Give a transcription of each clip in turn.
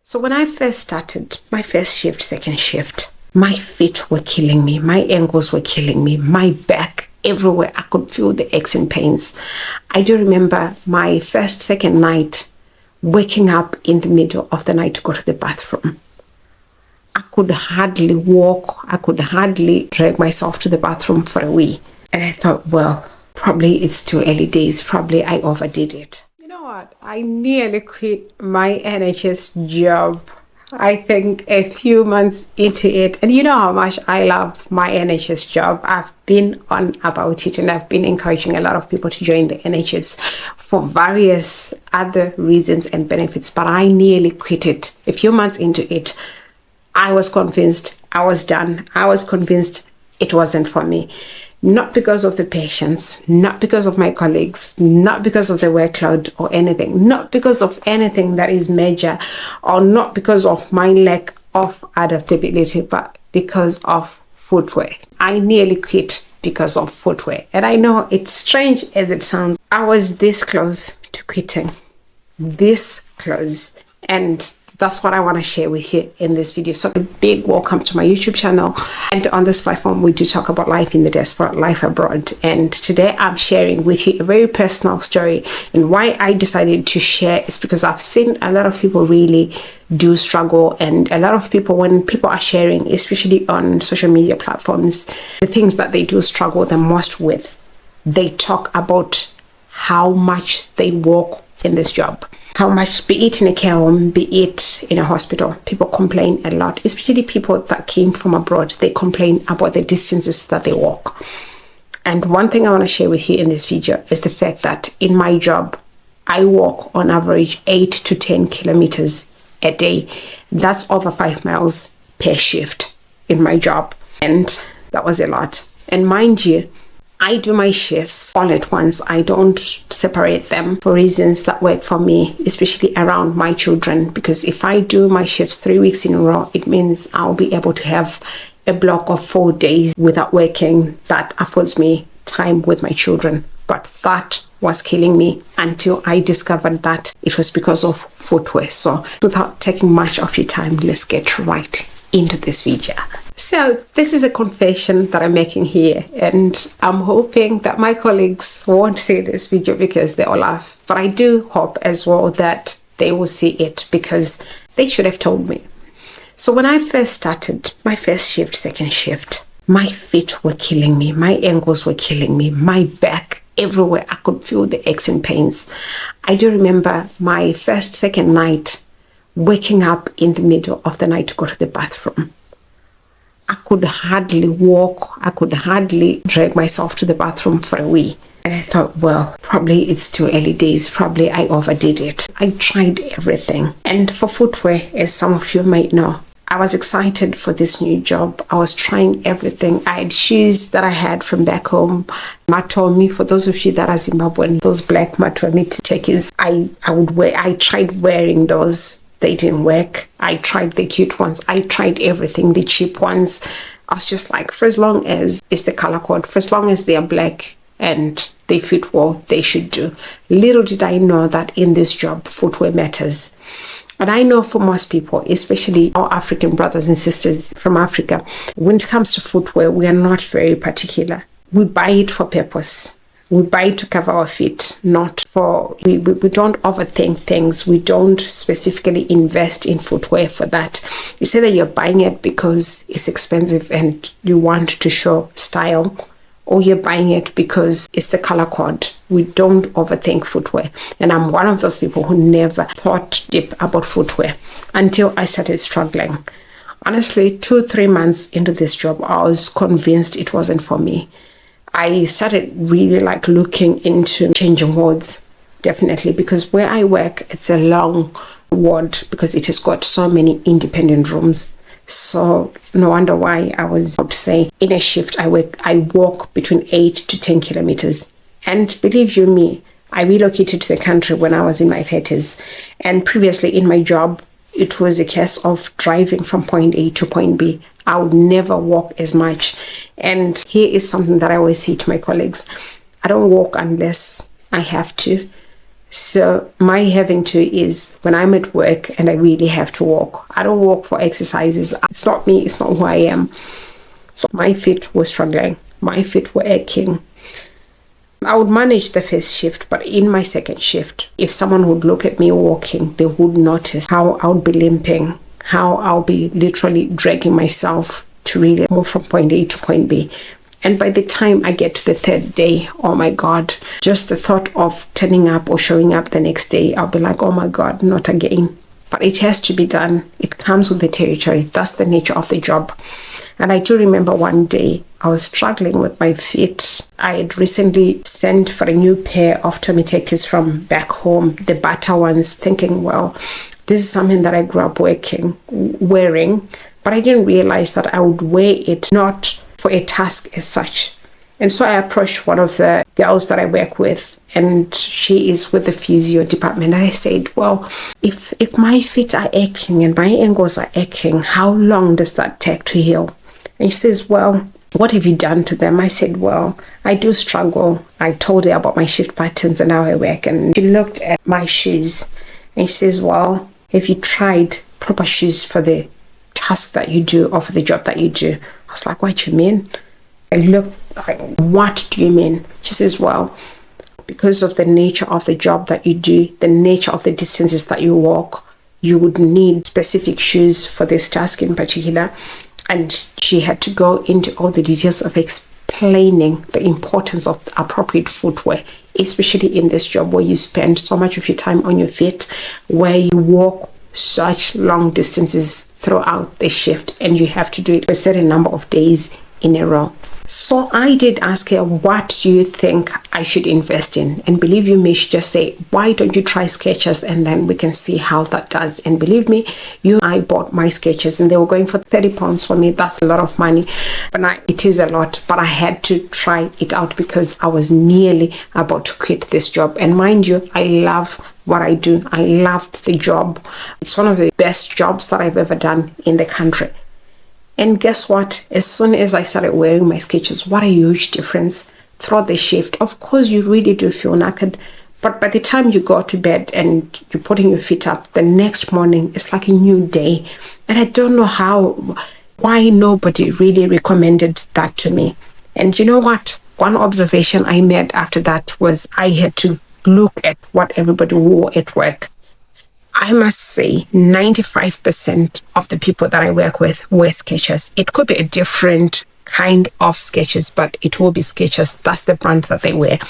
So when I first started my first shift, second shift, my feet were killing me. My ankles were killing me. My back, everywhere. I could feel the aches and pains. I do remember my second night, waking up in the middle of the night to go to the bathroom. I could hardly walk. I could hardly drag myself to the bathroom for a wee. And I thought, well, probably it's too early days. Probably I overdid it. You know what? I nearly quit my NHS job. I think a few months into it. And you know how much I love my NHS job. I've been on about it and I've been encouraging a lot of people to join the NHS for various other reasons and benefits. But I nearly quit it. A few months into it, I was convinced I was done. I was convinced it wasn't for me. Not because of the patients, not because of my colleagues, not because of the workload or anything, not because of anything that is major, or not because of my lack of adaptability, but because of footwear. I nearly quit because of footwear. And I know it's strange as it sounds. I was this close to quitting, this close. And that's what I want to share with you in this video. So a big welcome to my YouTube channel. And on this platform, we do talk about life in the diaspora, life abroad. And today I'm sharing with you a very personal story. And why I decided to share is because I've seen a lot of people really do struggle. And a lot of people, when people are sharing, especially on social media platforms, the things that they do struggle the most with, they talk about how much they work in this job. How much, be it in a care home, be it in a hospital, people complain a lot, especially people that came from abroad. They complain about the distances that they walk. And one thing I want to share with you in this video is the fact that in my job, I walk on average 8 to 10 kilometers a day. That's over 5 miles per shift in my job. And that was a lot. And mind you, I do my shifts all at once. I don't separate them for reasons that work for me, especially around my children. Because if I do my shifts 3 weeks in a row, it means I'll be able to have a block of 4 days without working. That affords me time with my children. But that was killing me until I discovered that it was because of footwear. So without taking much of your time, let's get right into this video. So this is a confession that I'm making here, and I'm hoping that my colleagues won't see this video because they'll laugh. But I do hope as well that they will see it because they should have told me. So when I first started my first shift, second shift, my feet were killing me. My ankles were killing me. My back, everywhere. I could feel the aches and pains. I do remember my second night, waking up in the middle of the night to go to the bathroom. I could hardly walk. I could hardly drag myself to the bathroom for a wee. And I thought, well, probably it's too early days. Probably I overdid it. I tried everything. And for footwear, as some of you might know, I was excited for this new job. I was trying everything. I had shoes that I had from back home. Matomi, for those of you that are Zimbabwean, those black Matomi Skechers, I tried wearing those. They didn't work. I tried the cute ones. I tried everything, the cheap ones. I was just like, for as long as it's the color code, for as long as they are black and they fit well, they should do. Little did I know that in this job, footwear matters. And I know for most people, especially our African brothers and sisters from Africa, when it comes to footwear, we are not very particular. We buy it for purpose. We buy it to cover our feet, not for, we don't overthink things. We don't specifically invest in footwear for that. You say that you're buying it because it's expensive and you want to show style, or you're buying it because it's the color code. We don't overthink footwear. And I'm one of those people who never thought deep about footwear until I started struggling. Honestly, 2-3 months into this job, I was convinced it wasn't for me. I started really looking into changing wards, definitely, because where I work, it's a long ward because it has got so many independent rooms. So no wonder why I was about to say in a shift, I walk between 8 to 10 kilometers. And believe you me, I relocated to the country when I was in my 30s. And previously in my job, it was a case of driving from point A to point B. I would never walk as much. And here is something that I always say to my colleagues. I don't walk unless I have to. So my having to is when I'm at work and I really have to walk. I don't walk for exercises. It's not me. It's not who I am. So my feet were struggling. My feet were aching. I would manage the first shift, but in my second shift, if someone would look at me walking, they would notice how I would be limping, how I'll be literally dragging myself to really move from point A to point B. And by the time I get to the third day, oh my God, just the thought of turning up or showing up the next day, I'll be like, oh my God, not again. But it has to be done. It comes with the territory. That's the nature of the job. And I do remember one day I was struggling with my feet. I had recently sent for a new pair of Tomitekis from back home, the Bata ones, thinking, well, this is something that I grew up wearing, but I didn't realize that I would wear it not for a task as such. And so I approached one of the girls that I work with, and she is with the physio department. And I said, well, if my feet are aching and my ankles are aching, how long does that take to heal? And she says, well, what have you done to them? I said, well, I do struggle. I told her about my shift patterns and how I work. And she looked at my shoes and she says, well, have you tried proper shoes for the task that you do or for the job that you do? I was like, what do you mean? I looked like, what do you mean? She says, well, because of the nature of the job that you do, the nature of the distances that you walk, you would need specific shoes for this task in particular. And she had to go into all the details of explaining the importance of appropriate footwear, especially in this job where you spend so much of your time on your feet, where you walk such long distances throughout the shift, and you have to do it a certain number of days in a row. So I did ask her, what do you think I should invest in? And believe you me, she just say, why don't you try Skechers, and then we can see how that does. And believe me, I bought my Skechers and they were going for £30 for me. That's a lot of money, but it is a lot, but I had to try it out because I was nearly about to quit this job. And mind you, I love what I do. I loved the job. It's one of the best jobs that I've ever done in the country. And guess what? As soon as I started wearing my Skechers, what a huge difference throughout the shift. Of course, you really do feel knackered, but by the time you go to bed and you're putting your feet up, the next morning, it's like a new day. And I don't know why nobody really recommended that to me. And you know what? One observation I made after that was I had to look at what everybody wore at work. I must say 95% of the people that I work with wear Skechers. It could be a different kind of Skechers, but it will be Skechers. That's the brand that they wear.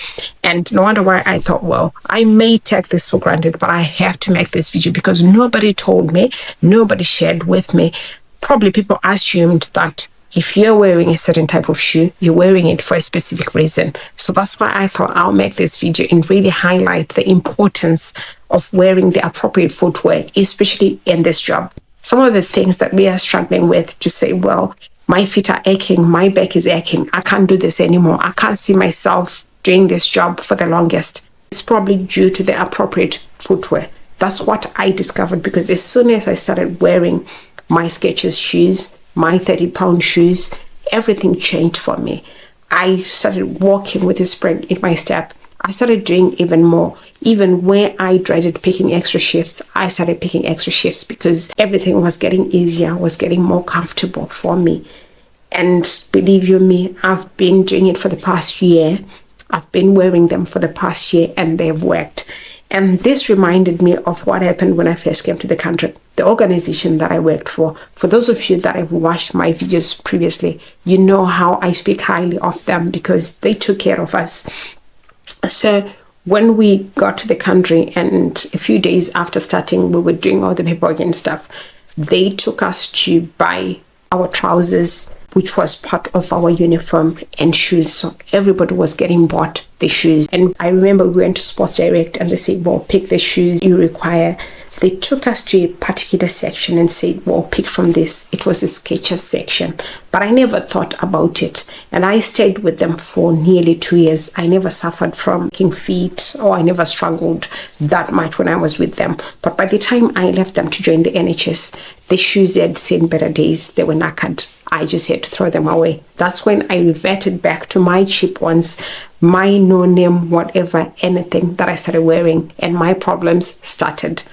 And no wonder why I thought, well, I may take this for granted, but I have to make this video because nobody told me, nobody shared with me. Probably people assumed that if you're wearing a certain type of shoe, you're wearing it for a specific reason. So that's why I thought I'll make this video and really highlight the importance of wearing the appropriate footwear, especially in this job. Some of the things that we are struggling with to say, well, my feet are aching, my back is aching, I can't do this anymore, I can't see myself doing this job for the longest. It's probably due to the appropriate footwear. That's what I discovered, because as soon as I started wearing my Skechers shoes, my 30-pound shoes, everything changed for me. I started walking with a spring in my step. I started doing even more. Even where I dreaded picking extra shifts, I started picking extra shifts because everything was getting easier, was getting more comfortable for me. And believe you me, I've been doing it for the past year. I've been wearing them for the past year and they've worked. And this reminded me of what happened when I first came to the country. The organization that I worked for those of you that have watched my videos previously, you know how I speak highly of them because they took care of us. So when we got to the country and a few days after starting, we were doing all the paperwork and stuff, they took us to buy our trousers, which was part of our uniform, and shoes. So everybody was getting bought the shoes. And I remember we went to Sports Direct and they said, well, pick the shoes you require. They took us to a particular section and said, well, pick from this. It was a Skechers section, but I never thought about it. And I stayed with them for nearly 2 years. I never suffered from aching feet, or I never struggled that much when I was with them. But by the time I left them to join the NHS, the shoes had seen better days. They were knackered. I just had to throw them away. That's when I reverted back to my cheap ones, my no-name, whatever, anything that I started wearing, and my problems started.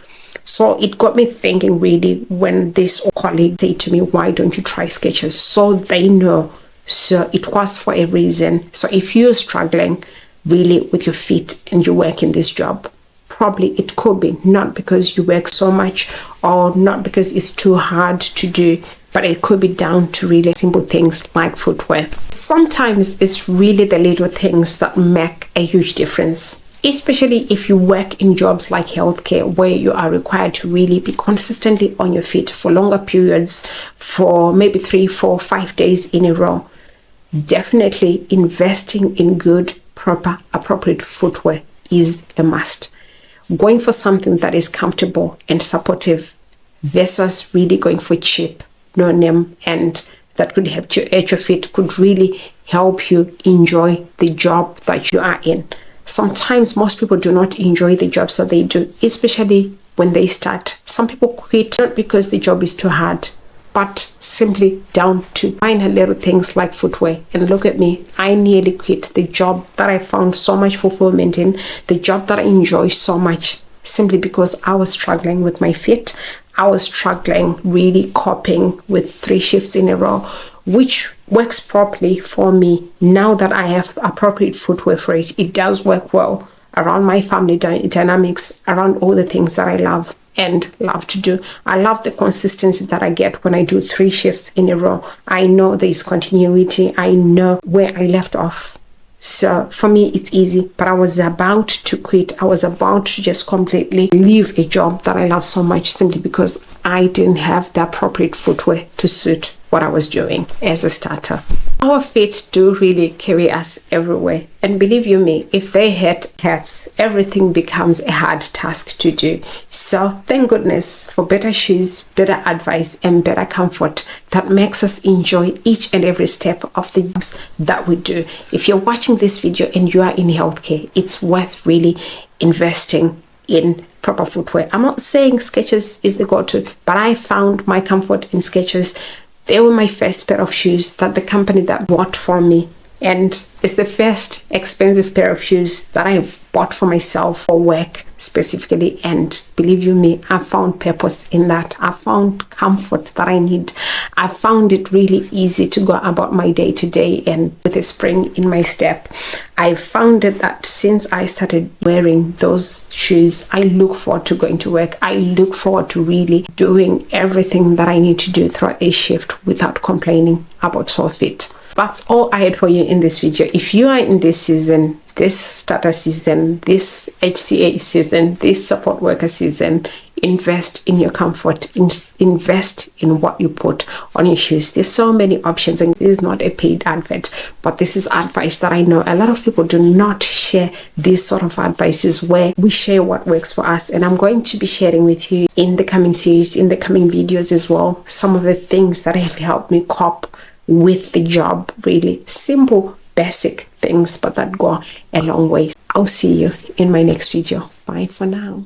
So it got me thinking, really, when this colleague said to me, why don't you try Skechers? So they know. So it was for a reason. So if you're struggling really with your feet and you work in this job, probably it could be not because you work so much or not because it's too hard to do, but it could be down to really simple things like footwear. Sometimes it's really the little things that make a huge difference, especially if you work in jobs like healthcare, where you are required to really be consistently on your feet for longer periods, for maybe 3, 4, 5 days in a row. Definitely investing in good, proper, appropriate footwear is a must. Going for something that is comfortable and supportive versus really going for cheap, no name, and that could help you at your feet, could really help you enjoy the job that you are in. Sometimes most people do not enjoy the jobs that they do, especially when they start. Some people quit not because the job is too hard, but simply down to minor little things like footwear. And look at me, I nearly quit the job that I found so much fulfillment in, the job that I enjoy so much, simply because I was struggling with my feet. I was struggling really coping with 3 shifts in a row, which works properly for me. Now that I have appropriate footwear for it, it does work well around my family dynamics, around all the things that I love and love to do. I love the consistency that I get when I do 3 shifts in a row. I know there's continuity. I know where I left off. So for me, it's easy, but I was about to quit. I was about to just completely leave a job that I love so much simply because I didn't have the appropriate footwear to suit what I was doing as a starter. Our feet do really carry us everywhere. And believe you me, if they hurt cats, everything becomes a hard task to do. So thank goodness for better shoes, better advice, and better comfort that makes us enjoy each and every step of the jobs that we do. If you're watching this video and you are in healthcare, it's worth really investing in proper footwear. I'm not saying Skechers is the go-to, but I found my comfort in Skechers. They were my first pair of shoes that the company that bought for me, and it's the first expensive pair of shoes that I've bought for myself for work specifically. And believe you me, I found purpose in that. I found comfort that I need. I found it really easy to go about my day to day and with a spring in my step. I found it that since I started wearing those shoes, I look forward to going to work. I look forward to really doing everything that I need to do throughout a shift without complaining about sore feet. That's all I had for you in this video. If you are in this season, this starter season, this HCA season, this support worker season, invest in your comfort, invest in what you put on your shoes. There's so many options, and this is not a paid advert, but this is advice that I know a lot of people do not share. These sort of advices where we share what works for us, and I'm going to be sharing with you in the coming series, in the coming videos as well, some of the things that have helped me cope with the job. Really simple, basic things, but that go a long way. I'll see you in my next video. Bye for now.